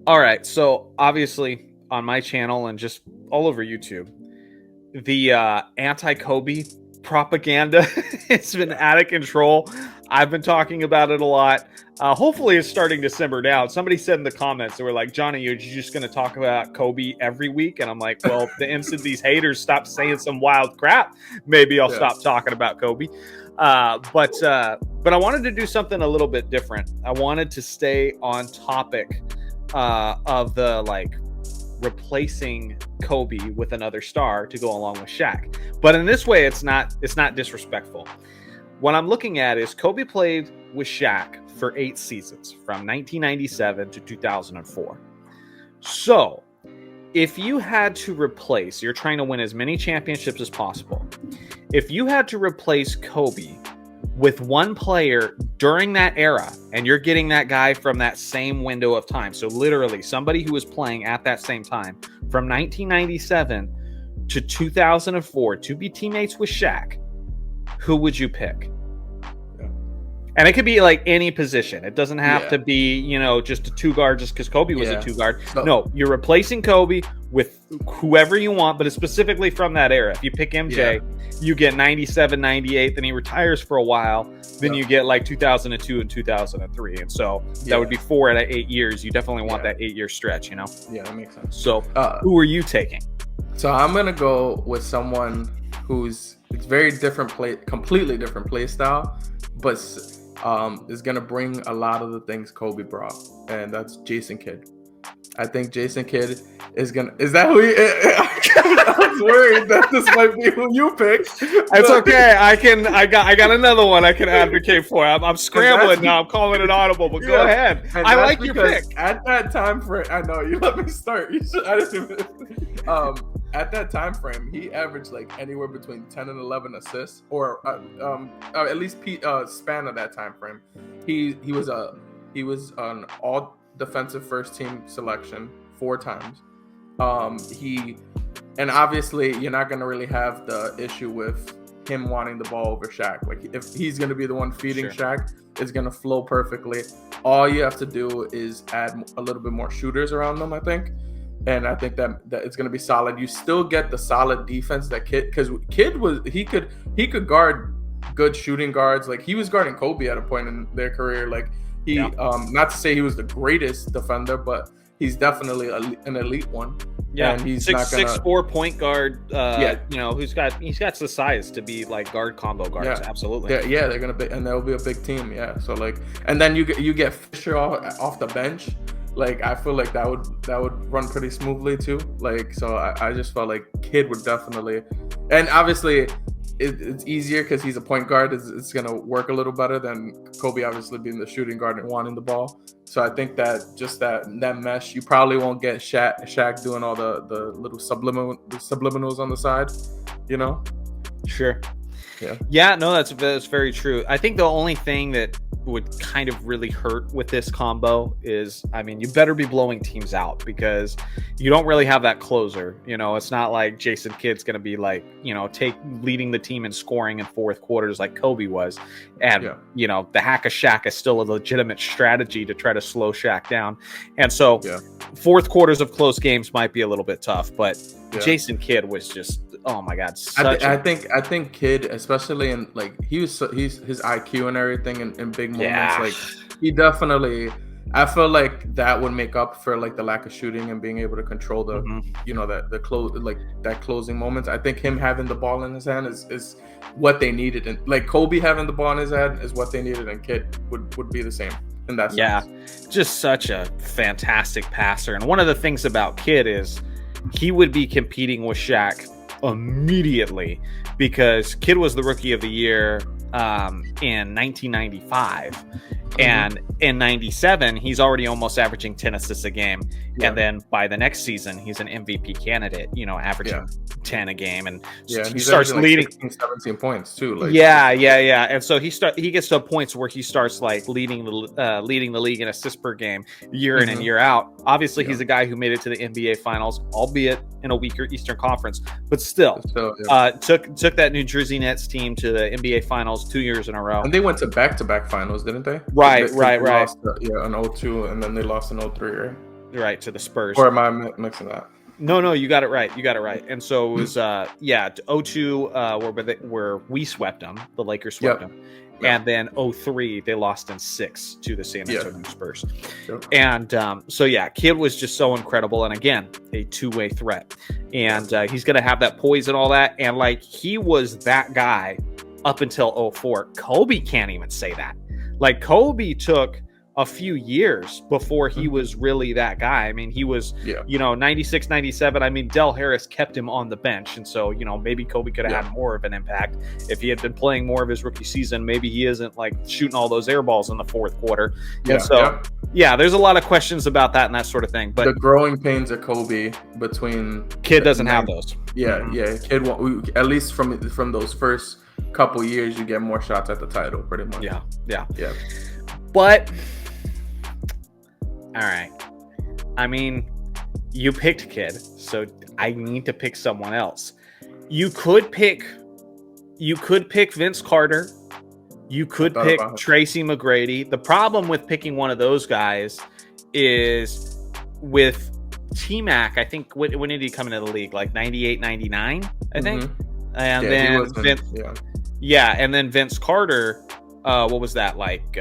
All right. So obviously on my channel and just all over YouTube, the anti-Kobe propaganda has been Yeah. out of control. I've been talking about it a lot. Hopefully, it's starting to simmer down. Somebody said in the comments, they were like, Johnny, you're just going to talk about Kobe every week? And I'm like, well, the instant these haters stop saying some wild crap, maybe I'll Yeah. stop talking about Kobe. But I wanted to do something a little bit different. I wanted to stay on topic of the like replacing Kobe with another star to go along with Shaq. But in this way, it's not disrespectful. What I'm looking at is Kobe played with Shaq for 8 seasons from 1997 to 2004. So, if you had to replace, you're trying to win as many championships as possible. If you had to replace Kobe with one player during that era, and you're getting that guy from that same window of time, so literally somebody who was playing at that same time from 1997 to 2004 to be teammates with Shaq, who would you pick? And it could be like any position. It doesn't have to be, just a 2-guard just because Kobe was a 2-guard. No, you're replacing Kobe with whoever you want, but it's specifically from that era. If you pick MJ, you get 97, 98, then he retires for a while. Then you get like 2002 and 2003. And so that would be 4 out of 8 years. You definitely want that 8-year stretch, Yeah, that makes sense. So who are you taking? So I'm going to go with someone who's very different completely different play style, but is going to bring a lot of the things Kobe brought, and that's Jason Kidd. I think Jason Kidd is that who I was worried that this might be who you picked. It's okay. I got another one I can advocate for. I'm scrambling now. I'm calling it audible, but go ahead. I like your pick. At that time frame, I know you let me start. At that time frame, he averaged like anywhere between 10 and 11 assists, or at least span of that time frame. He was an all defensive first team selection 4 times. And obviously you're not going to really have the issue with him wanting the ball over Shaq. Like if he's going to be the one feeding Shaq, it's going to flow perfectly. All you have to do is add a little bit more shooters around them, I think. And I think that it's going to be solid. You still get the solid defense that because Kidd he could guard good shooting guards. Like he was guarding Kobe at a point in their career. Like he, not to say he was the greatest defender, but he's definitely an elite one. Yeah, and he's 6'4" point guard. He's got the size to be like guard combo guards. Yeah. Absolutely. Yeah, they're gonna be, and they'll be a big team. Yeah, so like, and then you get Fisher off the bench. Like I feel like that would run pretty smoothly too. Like so, I just felt like Kidd would definitely, and obviously it's easier because he's a point guard. It's gonna work a little better than Kobe obviously being the shooting guard and wanting the ball. So I think that just that mesh, you probably won't get Shaq doing all the little subliminals on the side, Sure. Yeah. Yeah. No, that's very true. I think the only thing that would kind of really hurt with this combo is, you better be blowing teams out because you don't really have that closer. It's not like Jason Kidd's going to be like, leading the team in scoring in fourth quarters like Kobe was. And, the hack of Shaq is still a legitimate strategy to try to slow Shaq down. And so fourth quarters of close games might be a little bit tough, but Jason Kidd was just, oh my God. I think Kidd, especially in like, he's his IQ and everything in big moments. Like he definitely, I feel like that would make up for like the lack of shooting and being able to control the, the close, like that closing moments. I think him having the ball in his hand is what they needed. And like Kobe having the ball in his hand is what they needed. And Kidd would be the same in that sense. Yeah. Just such a fantastic passer. And one of the things about Kidd is he would be competing with Shaq immediately because Kidd was the rookie of the year in 1995, and in 97 he's already almost averaging 10 assists a game, and then by the next season he's an MVP candidate, averaging 10 a game, and he starts leading 17 points too. Like, and so he gets to points where he starts like leading the league in assists per game year in and year out. Obviously he's a guy who made it to the NBA finals, albeit in a weaker Eastern Conference, but still took that New Jersey Nets team to the NBA finals 2 years in a row, and they went to back-to-back finals, didn't they? Right. Lost, in 02, and then they lost in 03, right? right, to the Spurs. Or am I mixing that? No, you got it right. You got it right. And so it was, 02, where we swept them. The Lakers swept them. Yep. And then 03, they lost in 6 to the San Antonio Spurs. Yep. And Kid was just so incredible. And again, a two-way threat. And he's going to have that poise and all that. And like, he was that guy up until 04. Kobe can't even say that. Like, Kobe took a few years before he was really that guy. I mean, he was, 96, 97. I mean, Del Harris kept him on the bench. And so, maybe Kobe could have had more of an impact if he had been playing more of his rookie season. Maybe he isn't like shooting all those air balls in the fourth quarter. And so, there's a lot of questions about that and that sort of thing. But the growing pains of Kobe between Kid doesn't have those. Kid won't, at least from those first couple years, you get more shots at the title pretty much. Yeah. But all right. I mean, you picked Kid, so I need to pick someone else. You could pick Vince Carter. You could pick Tracy McGrady. The problem with picking one of those guys is with T-Mac, I think, when did he come into the league? Like 98, 99, I think? And then and then Vince Carter, what was that like?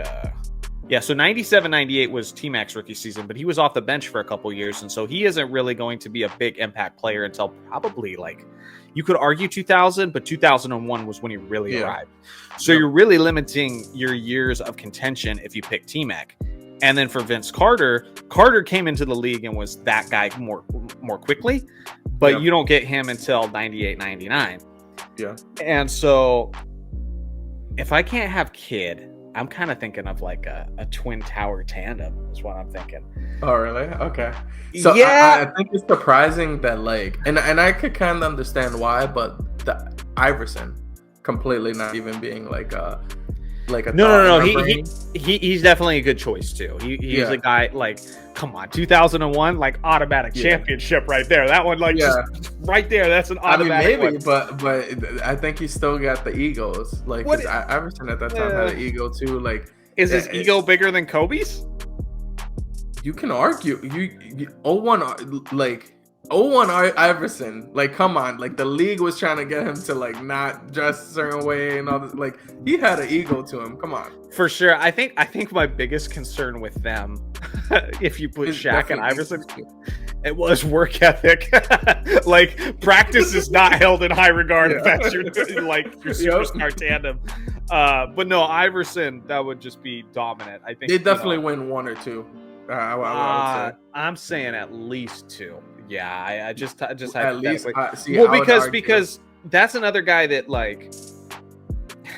So 97, 98 was T-Mac's rookie season, but he was off the bench for a couple years, and so he isn't really going to be a big impact player until probably, like, you could argue 2000, but 2001 was when he really arrived. So you're really limiting your years of contention if you pick T-Mac. And then for Vince Carter came into the league and was that guy more quickly, but you don't get him until 98, 99. Yeah. And so if I can't have Kid, I'm kind of thinking of like a twin tower tandem is what I'm thinking. Oh, really? Okay. So I think it's surprising that like, and I could kind of understand why, but the Iverson completely not even being like a no. He's definitely a good choice too. He's a guy like, come on, 2001, like automatic championship right there. That one, like, just right there. That's an automatic. I mean, maybe, but I think he still got the egos. Like, Iverson at that time had an ego too. Like, is his ego bigger than Kobe's? You can argue. You 01, like. 01 Iverson, like, come on, like, the league was trying to get him to like not dress a certain way and all this. Like, he had an ego to him. Come on, for sure. I think my biggest concern with them, if you put Shaq and Iverson, it was work ethic. Like, practice is not held in high regard if that's your superstar tandem. But no, Iverson, that would just be dominant. I think they definitely win one or two. I would say. I'm saying at least 2. Yeah, I just at least because that's another guy that, like,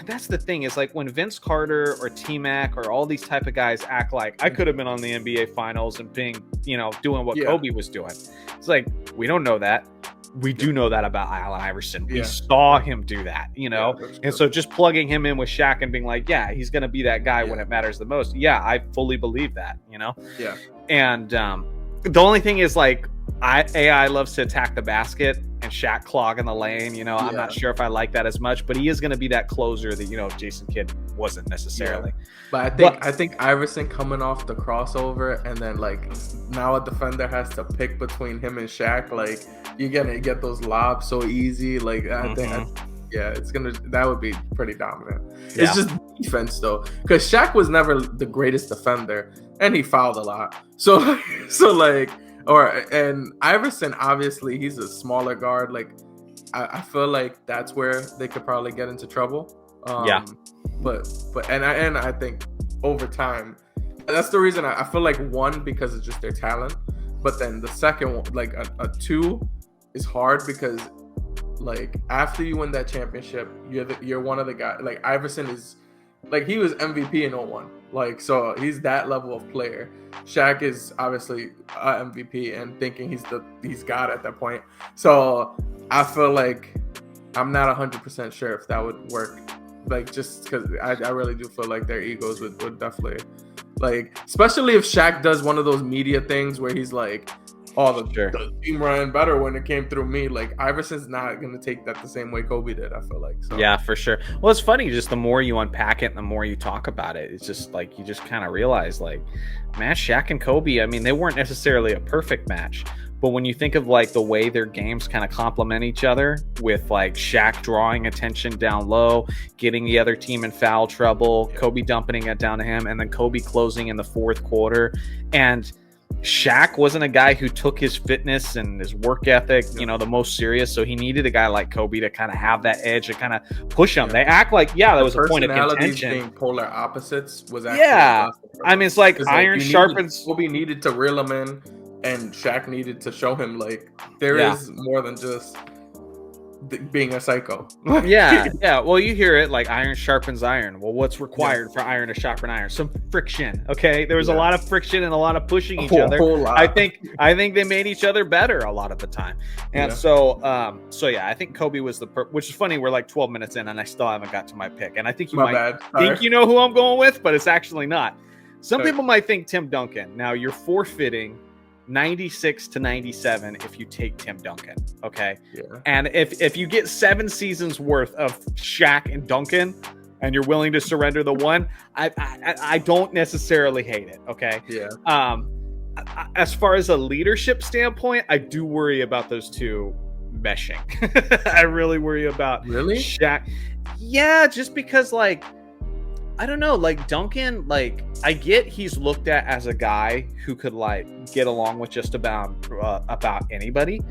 that's the thing is, like, when Vince Carter or T-Mac or all these type of guys act like I could have been on the NBA finals and being, doing what Kobe was doing. It's like, we don't know that. We do know that about Allen Iverson. We saw him do that, and so just plugging him in with Shaq and being like, he's going to be that guy when it matters the most. Yeah, I fully believe that, Yeah. And the only thing is, like, AI loves to attack the basket and Shaq clogging the lane. I'm not sure if I like that as much, but he is going to be that closer that, Jason Kidd wasn't necessarily. But I think Iverson coming off the crossover and then, like, now a defender has to pick between him and Shaq. Like, you're going to get those lobs so easy. Like, I think that would be pretty dominant. Yeah. It's just defense though, because Shaq was never the greatest defender and he fouled a lot. So and Iverson, obviously, he's a smaller guard. Like, I feel like that's where they could probably get into trouble. But I think over time, that's the reason I feel like 1, because it's just their talent. But then the second one, like a 2, is hard because, like, after you win that championship, you're one of the guys. Like, Iverson is, like, he was MVP in 01. Like, so he's that level of player. Shaq is obviously MVP and thinking he's God at that point. So I feel like I'm not 100% sure if that would work. Like, just because I really do feel like their egos would definitely, like, especially if Shaq does one of those media things where he's like, the team ran better when it came through me. Like Iverson's not gonna take that the same way Kobe did. I feel like. So. Yeah, for sure. Well, it's funny. Just the more you unpack it, and the more you talk about it, it's just like you just kind of realize, like, man, Shaq and Kobe. I mean, they weren't necessarily a perfect match, but when you think of like the way their games kind of complement each other, with like Shaq drawing attention down low, getting the other team in foul trouble, Kobe dumping it down to him, and then Kobe closing in the fourth quarter, and Shaq wasn't a guy who took his fitness and his work ethic, the most serious. So he needed a guy like Kobe to kind of have that edge to kind of push him. They act like, that was a point of contention. Being polar opposites was actually I mean, it's like iron sharpens. Kobe needed to reel him in, and Shaq needed to show him like there is more than just being a psycho. yeah. Well, you hear it like iron sharpens iron. Well, what's required for iron to sharpen iron? Some friction. Okay, there was a lot of friction and a lot of pushing each other. I think they made each other better a lot of the time. And so I think Kobe was which is funny. We're like 12 minutes in, and I still haven't got to my pick. And I think you might think you know who I'm going with, but it's actually not. Some people might think Tim Duncan. Now you're forfeiting 96 to 97 if you take Tim Duncan, okay? And if you get 7 seasons worth of Shaq and Duncan, and you're willing to surrender the one, I don't necessarily hate it, okay? As far as a leadership standpoint, I do worry about those two meshing. I really worry about Shaq. Yeah, just because like I don't know, like Duncan, like I get he's looked at as a guy who could like get along with just about anybody,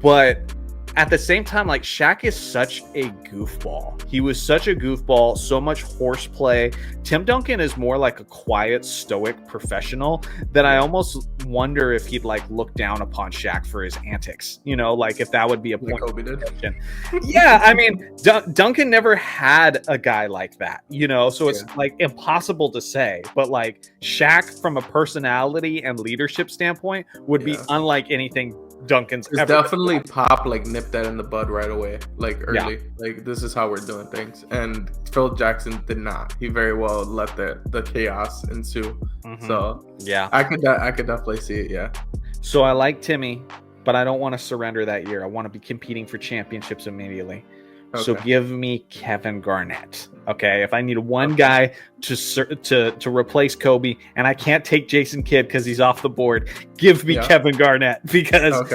but at the same time, like Shaq is such a goofball. He was such a goofball, so much horseplay. Tim Duncan is more like a quiet, stoic professional that I almost wonder if he'd like look down upon Shaq for his antics. Like if that would be a point. Kobe did. Yeah, I mean, Duncan never had a guy like that. So it's like impossible to say. But like Shaq, from a personality and leadership standpoint, would be unlike anything Duncan's ever definitely Pop like nipped that in the bud right away, like early. Like this is how we're doing things, and Phil Jackson did not. He very well let the chaos ensue. So I could definitely see it. So I like Timmy, but I don't want to surrender that year. I want to be competing for championships immediately. So give me Kevin Garnett. Okay, if I need one guy to replace Kobe, and I can't take Jason Kidd because he's off the board, give me Kevin Garnett, because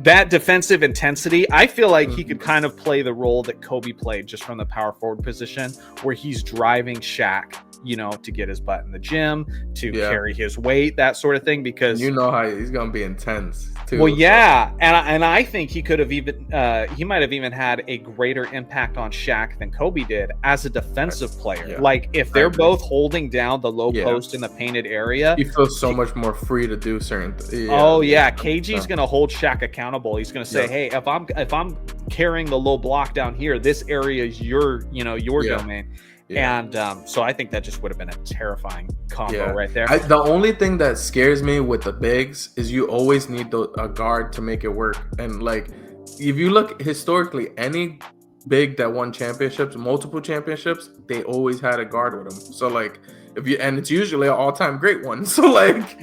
that defensive intensity, I feel like he could kind of play the role that Kobe played just from the power forward position, where he's driving Shaq, to get his butt in the gym, to carry his weight, that sort of thing, because how he's going to be intense too. Well, and I think he could have even he might have even had a greater impact on Shaq than Kobe did as a defensive player. Like if they're both holding down the low post in the painted area, he feels so much more free to do certain things. KG's going to hold Shaq accountable. He's going to say, hey, if I'm carrying the low block down here, this area is your domain. And so I think that just would have been a terrifying combo right there. The only thing that scares me with the bigs is you always need a guard to make it work. And like, if you look historically, any big that won multiple championships, they always had a guard with them. So like, and it's usually an all-time great one. So like,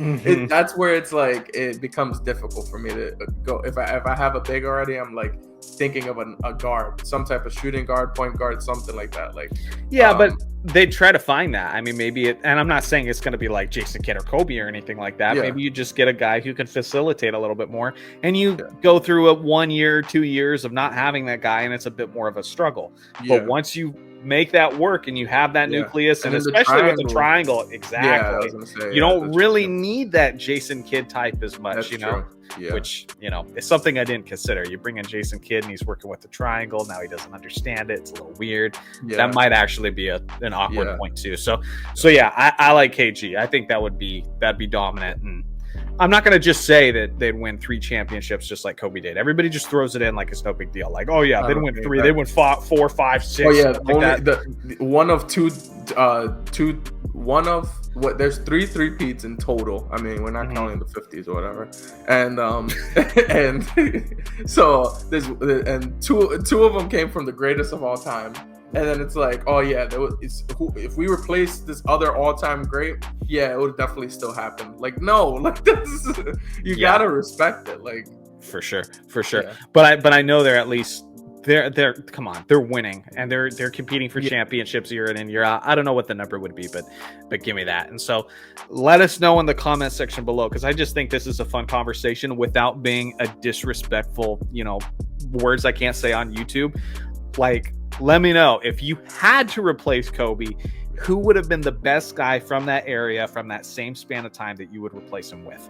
that's where it's like it becomes difficult for me to go. If I have a big already, I'm like thinking of a guard, some type of shooting guard, point guard, something like that. Like, but they try to find that. I mean, maybe and I'm not saying it's going to be like Jason Kidd or Kobe or anything like that. Maybe you just get a guy who can facilitate a little bit more, and you go through 1 year, 2 years of not having that guy, and it's a bit more of a struggle. But once you make that work and you have that nucleus, and especially with the triangle, you don't really need that Jason Kidd type as much. True. Which is something I didn't consider. You bring in Jason Kidd and he's working with the triangle. Now he doesn't understand it. It's a little weird. That might actually be an awkward point too. So I like KG. I think that'd be dominant. And I'm not going to just say that they'd win 3 championships just like Kobe did. Everybody just throws it in like it's no big deal. Like, they didn't win 3. They won 4, 5, 6. There's 3 3-peats in total. I mean, we're not counting the 50s or whatever. And and so two of them came from the greatest of all time. And then it's like, oh yeah, if we replace this other all-time great, yeah, it would definitely still happen. Like, no, like this, you gotta respect it, like for sure. Yeah. But I know they're at least they're come on, they're winning and they're competing for championships year in and year out. I don't know what the number would be, but give me that. And so let us know in the comment section below, because I just think this is a fun conversation without being a disrespectful, words I can't say on YouTube. Like, let me know if you had to replace Kobe, who would have been the best guy from that area, from that same span of time that you would replace him with.